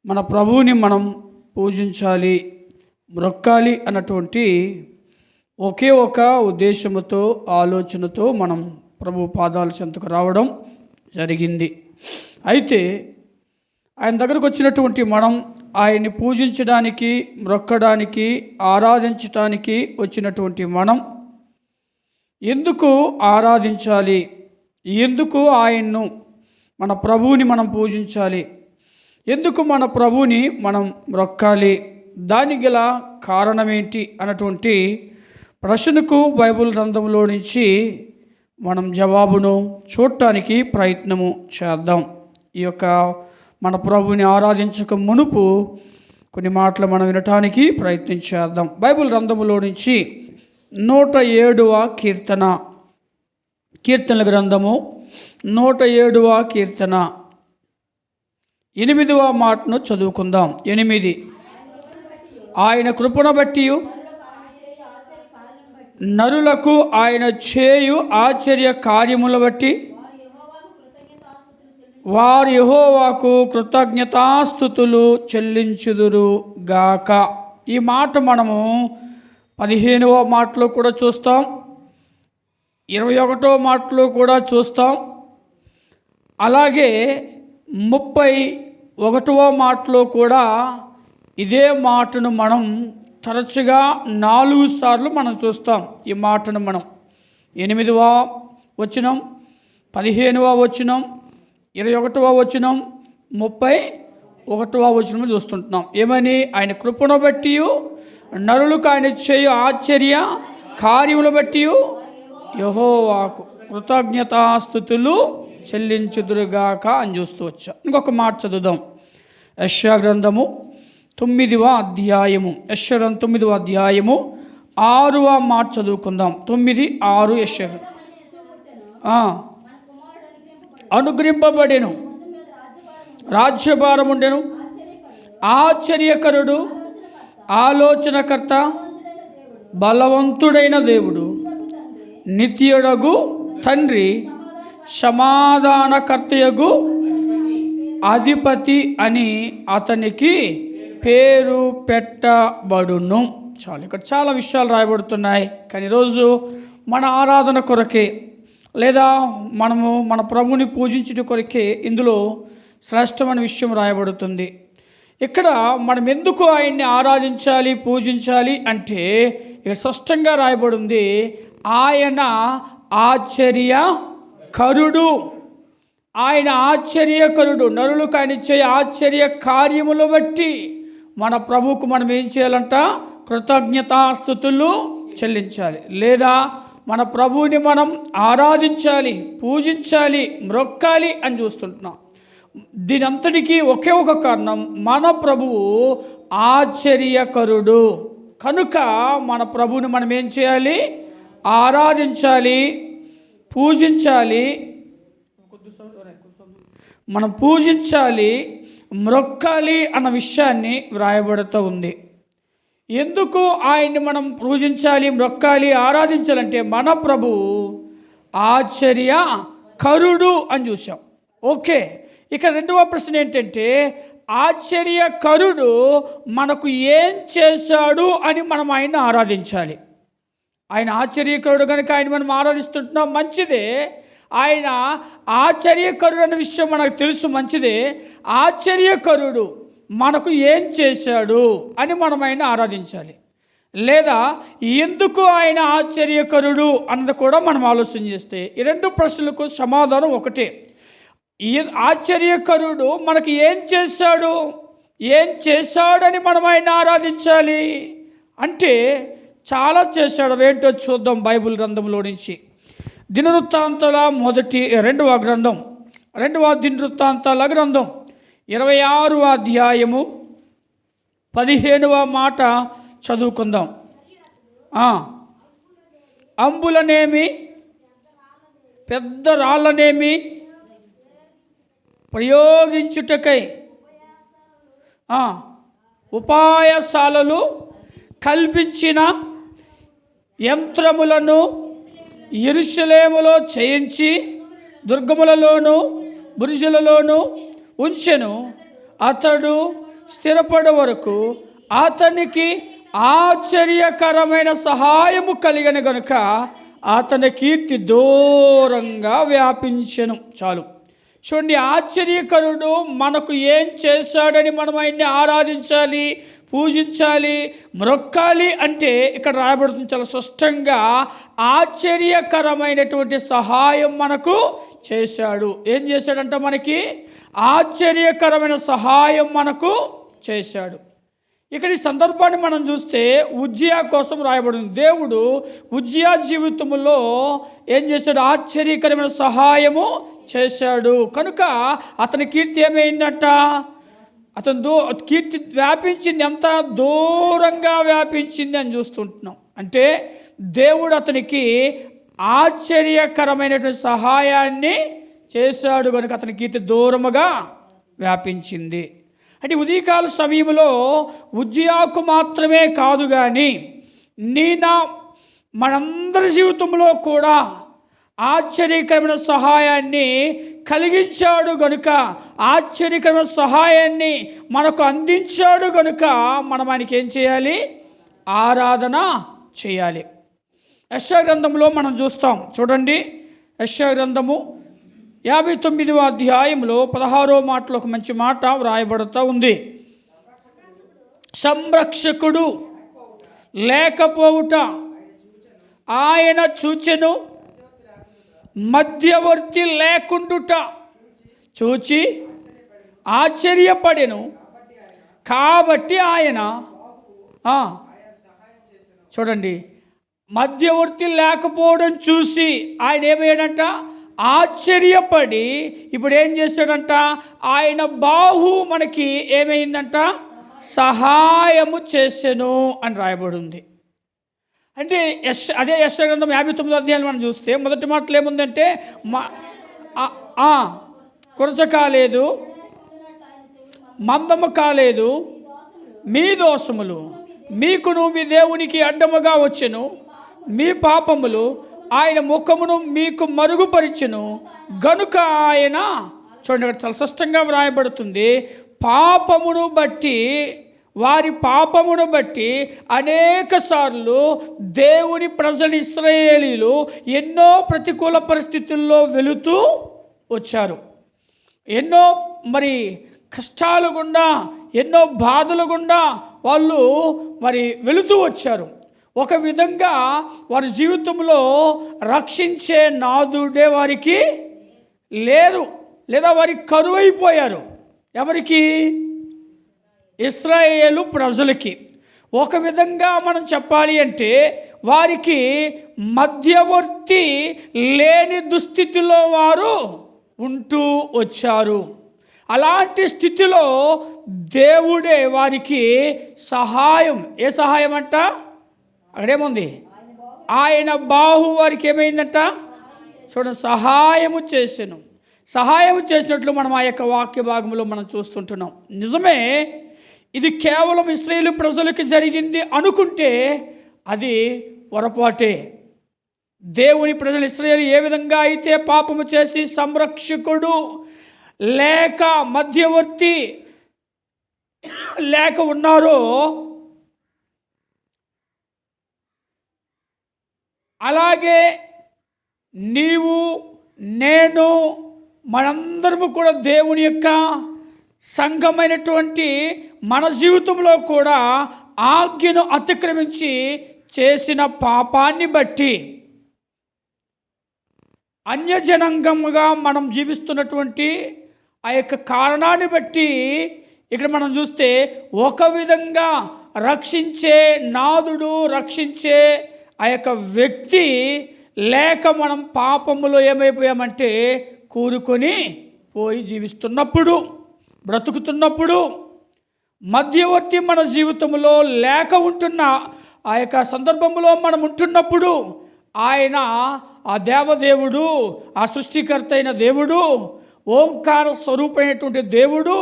మన ప్రభువుని మనం పూజించాలి, మ్రొక్కాలి అన్నటువంటి ఒకే ఒక ఉద్దేశముతో, ఆలోచనతో మనం ప్రభు పాదాల చెంతకు రావడం జరిగింది. అయితే ఆయన దగ్గరకు వచ్చినటువంటి మనం ఆయన్ని పూజించడానికి, మ్రొక్కడానికి, ఆరాధించడానికి వచ్చినటువంటి మనం ఎందుకు ఆరాధించాలి, ఎందుకు ఆయన్ను, మన ప్రభువుని మనం పూజించాలి, ఎందుకు మన ప్రభువుని మనం మ్రొక్కాలి, దానికి గల కారణమేంటి అన్నటువంటి ప్రశ్నకు బైబిల్ గ్రంథంలో నుంచి మనం జవాబును చూడటానికి ప్రయత్నము చేద్దాం. ఈ యొక్క మన ప్రభువుని ఆరాధించక మునుపు కొన్ని మాటలు మనం వినటానికి ప్రయత్నం చేద్దాం. బైబిల్ గ్రంథంలో నుంచి 107వ కీర్తనల గ్రంథము 107వ కీర్తన 8వ మాటను చదువుకుందాం. 8, ఆయన కృపను బట్టి నరులకు ఆయన చేయు ఆశ్చర్య కార్యముల బట్టి వారు యెహోవాకు కృతజ్ఞతాస్తుతులు చెల్లించుదురు గాక. ఈ మాట మనము 15వ మాటలో కూడా చూస్తాం, 21వ మాటలో కూడా చూస్తాం, అలాగే 31వ మాటలో కూడా ఇదే మాటను మనం తరచుగా 4 సార్లు మనం చూస్తాం. ఈ మాటను మనం 8వ వచనం, 15వ వచనం, 21వ వచనం, 31వ వచనం చూస్తుంటున్నాం. ఏమని? ఆయన కృపను బట్టి నరులకు ఆయన చేయు ఆశ్చర్య కార్యములు బట్టి యెహోవాకు కృతజ్ఞతాస్తుతులు చెల్లించుదురుగాక అని చూస్తూ వచ్చా. ఇంకొక మాట చదువుదాం. యెషయా గ్రంథము 9వ అధ్యాయము, యెషయా గ్రంథం 9వ అధ్యాయము 6వ మాట చదువుకుందాం. 9, 6 యెషయా అనుగ్రహింపబడెను, రాజ్యభారం ఉండెను, ఆశ్చర్యకరుడు, ఆలోచనకర్త, బలవంతుడైన దేవుడు, నిత్యుడగు తండ్రి, సమాధానకర్తయగు అధిపతి అని అతనికి పేరు పెట్టబడును. చాలు, ఇక్కడ చాలా విషయాలు రాయబడుతున్నాయి. కానీ ఈరోజు మన ఆరాధన కొరకే, లేదా మనము మన ప్రభుని పూజించుట కొరకే ఇందులో శ్రేష్టమైన విషయం రాయబడుతుంది. ఇక్కడ మనం ఎందుకు ఆయన్ని ఆరాధించాలి, పూజించాలి అంటే ఇక్కడ స్పష్టంగా రాయబడింది, ఆయన ఆశ్చర్యకరుడు. ఆయన ఆశ్చర్యకరుడు. నరులకు ఆయన ఇచ్చే ఆశ్చర్య కార్యములు బట్టి మన ప్రభువుకు మనం ఏం చేయాలంట? కృతజ్ఞతాస్తుతులు చెల్లించాలి, లేదా మన ప్రభువుని మనం ఆరాధించాలి, పూజించాలి, మ్రొక్కాలి అని చూస్తుంటున్నాం. దీనంతటికీ ఒకే ఒక కారణం, మన ప్రభువు ఆశ్చర్యకరుడు కనుక మన ప్రభువుని మనం ఏం చేయాలి? ఆరాధించాలి, పూజించాలి, మనం పూజించాలి, మ్రొక్కాలి అన్న విషయాన్ని వ్రాయబడుతూ ఉంది. ఎందుకు ఆయన్ని మనం పూజించాలి, మ్రొక్కాలి, ఆరాధించాలంటే మన ప్రభువు ఆశ్చర్యకరుడు అని చూసాం. ఓకే, ఇక రెండవ ప్రశ్న ఏంటంటే, ఆశ్చర్యకరుడు మనకు ఏం చేశాడు అని మనం ఆయన్ని ఆరాధించాలి. ఆయన ఆశ్చర్యకరుడు కనుక ఆయన మనం ఆరాధిస్తుంటున్నాం, మంచిదే. ఆయన ఆశ్చర్యకరుడు అనే విషయం మనకు తెలుసు, మంచిదే. ఆశ్చర్యకరుడు మనకు ఏం చేశాడు అని మనం ఆయన ఆరాధించాలి, లేదా ఎందుకు ఆయన ఆశ్చర్యకరుడు అన్నది కూడా మనం ఆలోచన చేస్తే ఈ రెండు ప్రశ్నలకు సమాధానం ఒకటే. ఆశ్చర్యకరుడు మనకి ఏం చేశాడు, ఏం చేశాడని మనం ఆయన ఆరాధించాలి అంటే చాలా చేశాడు. అవేంటో చూద్దాం బైబిల్ గ్రంథంలో నుంచి. దినవృత్తాంతాల 2వ గ్రంథం, 2వ దినవృత్తాంతాల గ్రంథం 26వ అధ్యాయము 15వ మాట చదువుకుందాం. అంబులనేమి పెద్ద రాళ్ళనేమి ప్రయోగించుటకై ఉపాయశాలలు కల్పించిన యంత్రములను యెరూషలేములో చేయించి దుర్గములలోను బురుజులలోను ఉంచెను. అతడు స్థిరపడే వరకు అతనికి ఆశ్చర్యకరమైన సహాయము కలిగను గనుక అతని కీర్తి దూరంగా వ్యాపించెను. చాలు చూడండి, ఆశ్చర్యకరుడు మనకు ఏం చేశాడని మనం ఆయన్ని ఆరాధించాలి, పూజించాలి, మ్రొక్కాలి అంటే ఇక్కడ రాయబడుతుంది చాలా స్పష్టంగా, ఆశ్చర్యకరమైనటువంటి సహాయం మనకు చేశాడు. ఏం చేశాడంట? మనకి ఆశ్చర్యకరమైన సహాయం మనకు చేశాడు. ఇక్కడ ఈ సందర్భాన్ని మనం చూస్తే ఉజ్జియా కోసం రాయబడింది. దేవుడు ఉజ్జియా జీవితంలో ఏం చేశాడు? ఆశ్చర్యకరమైన సహాయము చేశాడు. కనుక అతని కీర్తి ఏమైందంట? అతను కీర్తి వ్యాపించింది, ఎంత దూరంగా వ్యాపించింది అని చూస్తుంటున్నాం. అంటే దేవుడు అతనికి ఆశ్చర్యకరమైనటువంటి సహాయాన్ని చేశాడు కనుక అతని కీర్తి దూరముగా వ్యాపించింది. అంటే ఉదయకాల సమయంలో ఉజ్జియాకు మాత్రమే కాదు కానీ మనందరి జీవితంలో కూడా ఆశ్చర్యకరమైన సహాయాన్ని కలిగించాడు గనుక, ఆశ్చర్యకరమైన సహాయాన్ని మనకు అందించాడు గనుక మనం ఆయనకి ఏం చేయాలి? ఆరాధన చేయాలి. యెషయా గ్రంథంలో మనం చూస్తాం. చూడండి, యెషయా గ్రంథము 59వ అధ్యాయంలో 16వ మాటలో ఒక మంచి మాట వ్రాయబడుతూ ఉంది. సంరక్షకుడు లేకపోవుట ఆయన చూచెను, మధ్యవర్తి లేకుండుట చూచి ఆశ్చర్యపడెను. కాబట్టి ఆయన చూడండి, మధ్యవర్తి లేకపోవడం చూసి ఆయన ఏమయ్యాడంట? ఆశ్చర్యపడి ఇప్పుడు ఏం చేశాడంట? ఆయన బాహు మనకి ఏమైందంట? సహాయము చేసెను అని రాయబడి ఉంది. అంటే అదే యెషయా గ్రంథం 59వ అధ్యాయం మనం చూస్తే మొదటి మాటలు ఏముందంటే, కొరచ కాలేదు, మందము కాలేదు మీ దోషములు, మీకును మీ దేవునికి అడ్డముగా వచ్చెను, మీ పాపములు ఆయన ముఖమును మీకు మరుగుపరిచెను గనుక ఆయన, చూడండి చాలా స్పష్టంగా వ్రాయబడుతుంది, పాపమును బట్టి, వారి పాపమును బట్టి అనేక సార్లు దేవుని ప్రజలు ఇశ్రాయేలీలు ఎన్నో ప్రతికూల పరిస్థితుల్లో వెళుతూ వచ్చారు. ఎన్నో కష్టాలు గుండా, ఎన్నో బాధలు గుండా వాళ్ళు వెళుతూ వచ్చారు. ఒక విధంగా వారి జీవితంలో రక్షించే నాదుడే వారికి లేరు, లేదా వారికి కరువైపోయారు. ఎవరికి? ఇశ్రాయేలు ప్రజలకి. ఒక విధంగా మనం చెప్పాలి అంటే వారికి మధ్యవర్తి లేని దుస్థితిలో వారు ఉంటూ వచ్చారు. అలాంటి స్థితిలో దేవుడే వారికి సహాయం, ఏ సహాయం అంట? అక్కడేముంది? ఆయన బాహు వారికి ఏమైందంట? చూడండి, సహాయము చేసెను. సహాయం చేసినట్లు మనం ఆ యొక్క వాక్య భాగంలో మనం చూస్తుంటున్నాం. నిజమే, ఇది కేవలం ఇశ్రాయేలు ప్రజలకు జరిగింది అనుకుంటే అది పొరపాటే. దేవుని ప్రజలు ఇశ్రాయేలు ఏ విధంగా అయితే పాపము చేసి సంరక్షకుడు లేక మధ్యవర్తి లేక ఉన్నారో, అలాగే నీవు నేను మనందరము కూడా దేవుని యొక్క సంఘమైనటువంటి మన జీవితంలో కూడా ఆజ్ఞను అతిక్రమించి చేసిన పాపాన్ని బట్టి, అన్యజనాంగముగా మనం జీవిస్తున్నటువంటి ఆ యొక్క కారణాన్ని బట్టి ఇక్కడ మనం చూస్తే ఒక విధంగా రక్షించే నాదుడు, రక్షించే ఆ యొక్క వ్యక్తి లేక మనం పాపములో ఏమైపోయామంటే కూరుకొని పోయి జీవిస్తున్నప్పుడు, బ్రతుకుతున్నప్పుడు, మధ్యవర్తి మన జీవితంలో లేక ఉంటున్న ఆ యొక్క సందర్భంలో మనం ఉంటున్నప్పుడు ఆయన, ఆ దేవదేవుడు, ఆ సృష్టికర్త అయిన దేవుడు, ఓంకార స్వరూపమైనటువంటి దేవుడు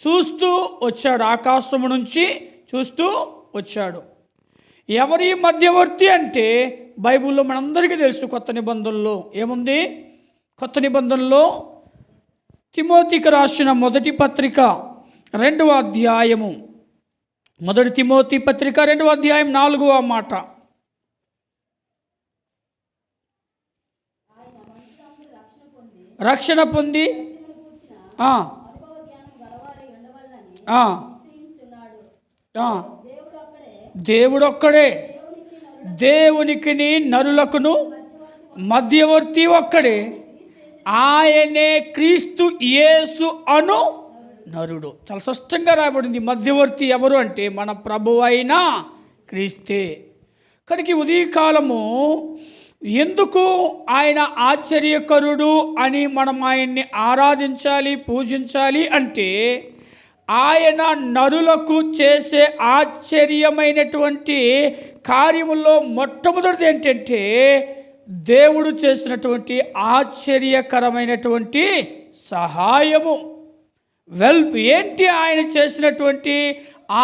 చూస్తూ వచ్చాడు, ఆకాశము నుంచి చూస్తూ వచ్చాడు. ఎవరి మధ్యవర్తి అంటే బైబిల్లో మనందరికీ తెలుసు. కొత్త నిబంధనలో ఏముంది? కొత్త నిబంధనలో తిమోతికి రాసిన మొదటి పత్రిక రెండవ అధ్యాయము, మొదటి తిమోతి పత్రిక 2వ అధ్యాయం 4వ మాట. రక్షణ పొంది దేవుడొక్కడే, దేవునికి నరులకును మధ్యవర్తి ఒక్కడే, ఆయనే క్రీస్తు యేసు అను నరుడు. చాలా స్పష్టంగా రాయబడింది. మధ్యవర్తి ఎవరు అంటే మన ప్రభువు అయిన క్రీస్తే. కనుక ఉదయకాలము ఎందుకు ఆయన ఆశ్చర్యకరుడు అని మనం ఆయన్ని ఆరాధించాలి, పూజించాలి అంటే, ఆయన నరులకు చేసే ఆశ్చర్యమైనటువంటి కార్యముల్లో మొట్టమొదటిది ఏంటంటే దేవుడు చేసినటువంటి ఆశ్చర్యకరమైనటువంటి సహాయము. వెల్ప్ ఏంటి ఆయన చేసినటువంటి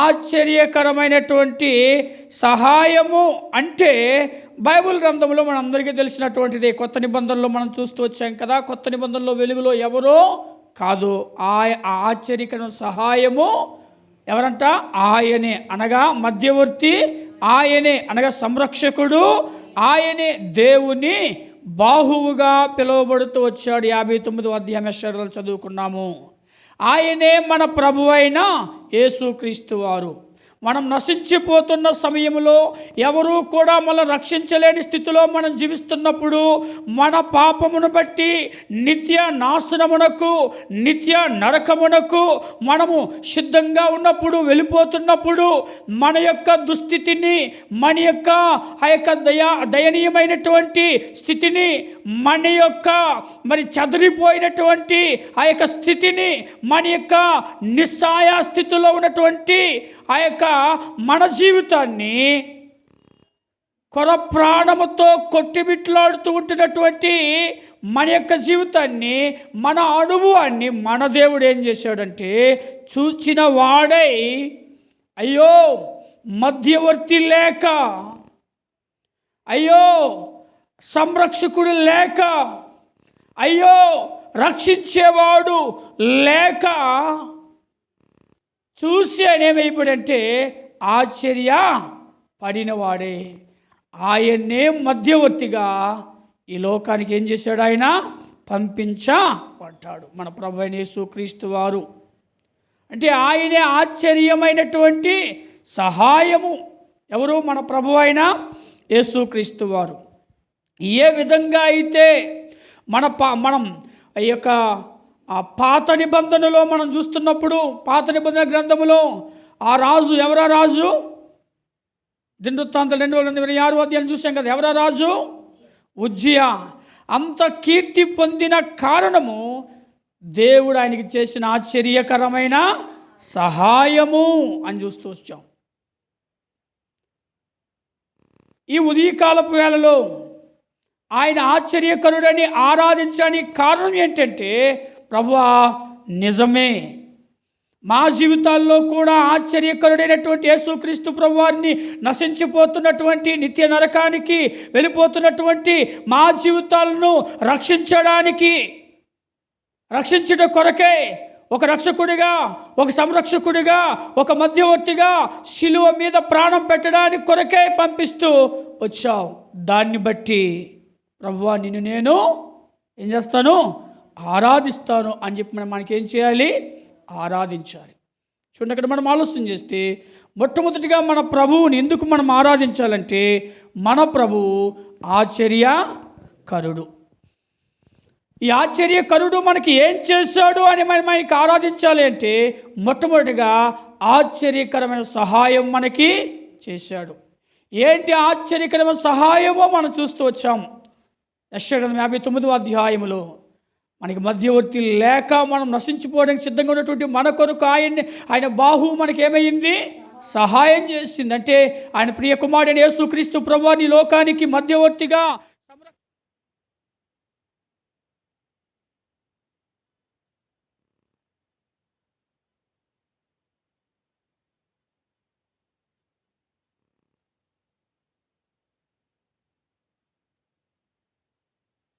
ఆశ్చర్యకరమైనటువంటి సహాయము అంటే, బైబిల్ గ్రంథంలో మనందరికీ తెలిసినటువంటిది. కొత్త నిబంధనలో మనం చూస్తూ వచ్చాం కదా. కొత్త నిబంధనలో వెలుగులో ఎవరో కాదు, ఆశ్చర్యకర సహాయము ఎవరంట? ఆయనే, అనగా మధ్యవర్తి ఆయనే, అనగా సంరక్షకుడు ఆయనే, దేవుని బాహువుగా పిలువబడుతూ వచ్చాడు. 59వ అధ్యాయం చదువుకున్నాము. ఆయనే మన ప్రభువైన యేసుక్రీస్తు వారు. మనం నశించిపోతున్న సమయంలో ఎవరూ కూడా మనం రక్షించలేని స్థితిలో మనం జీవిస్తున్నప్పుడు, మన పాపమును బట్టి నిత్య నాశనమునకు, నిత్య నరకమునకు మనము సిద్ధంగా ఉన్నప్పుడు, వెళ్ళిపోతున్నప్పుడు, మన యొక్క దుస్థితిని, మన యొక్క దయనీయమైనటువంటి స్థితిని, మన యొక్క చెదిరిపోయినటువంటి ఆ యొక్క స్థితిని, మన యొక్క నిస్సాయ స్థితిలో ఉన్నటువంటి ఆ యొక్క మన జీవితాన్ని కొర ప్రాణముతో కొట్టిమిట్లాడుతూ ఉంటున్నటువంటి మన యొక్క జీవితాన్ని, మన అనుభవాన్ని మన దేవుడు ఏం చేశాడంటే, చూచిన వాడై, అయ్యో మధ్యవర్తి లేక, అయ్యో సంరక్షకుడు లేక, అయ్యో రక్షించేవాడు లేక చూసి ఆయన ఏమైపోయాడంటే ఆశ్చర్య పడినవాడే. ఆయన్నే మధ్యవర్తిగా ఈ లోకానికి ఏం చేశాడు? ఆయన పంపించబడ్డాడు. మన ప్రభువైన యేసుక్రీస్తు వారు అంటే ఆయనే ఆశ్చర్యమైనటువంటి సహాయము. ఎవరు? మన ప్రభువైన యేసుక్రీస్తు వారు. ఏ విధంగా అయితే మనం ఈ యొక్క పాత నిబంధనలో మనం చూస్తున్నప్పుడు, పాత నిబంధన గ్రంథములో ఆ రాజు, ఎవరా రాజు? దినవృత్తాంతాలు 2:26 అధ్యాయం చూసాం కదా. ఎవరా రాజు? ఉజ్జియా. అంత కీర్తి పొందిన కారణము దేవుడు ఆయనకి చేసిన ఆశ్చర్యకరమైన సహాయము అని చూస్తూ వచ్చాం. ఈ ఉదయకాలపు వేళలో ఆయన ఆశ్చర్యకరుడని ఆరాధించడానికి కారణం ఏంటంటే, ప్రభువా నిజమే, మా జీవితాల్లో కూడా ఆశ్చర్యకరుడైనటువంటి యేసుక్రీస్తు ప్రభువారిని నశించిపోతున్నటువంటి, నిత్య నరకానికి వెళ్ళిపోతున్నటువంటి మా జీవితాలను రక్షించుట కొరకే ఒక రక్షకుడిగా, ఒక సంరక్షకుడిగా, ఒక మధ్యవర్తిగా శిలువ మీద ప్రాణం పెట్టడానికి కొరకే పంపిస్తూ వచ్చావు. దాన్ని బట్టి ప్రభువా నిన్ను నేను ఏం చేస్తాను? ఆరాధిస్తాను అని చెప్పి మనకేం చేయాలి? ఆరాధించాలి. చూడండి, అక్కడ మనం ఆలోచన చేస్తే మొట్టమొదటిగా మన ప్రభువుని ఎందుకు మనం ఆరాధించాలంటే, మన ప్రభువు ఆశ్చర్యకరుడు. ఈ ఆశ్చర్యకరుడు మనకి ఏం చేశాడు అని మనకి ఆరాధించాలి అంటే, మొట్టమొదటిగా ఆశ్చర్యకరమైన సహాయం మనకి చేశాడు. ఏంటి ఆశ్చర్యకరమైన సహాయమో మనం చూస్తూ వచ్చాం. యెషయా 59వ అధ్యాయములో మనకి మధ్యవర్తి లేక మనం నశించిపోవడానికి సిద్ధంగా ఉన్నటువంటి మన కొరకు ఆయన బాహువు మనకి ఏమైంది? సహాయం చేసింది. అంటే ఆయన ప్రియ కుమారుడైన యేసుక్రీస్తు ప్రభువాని లోకానికి మధ్యవర్తిగా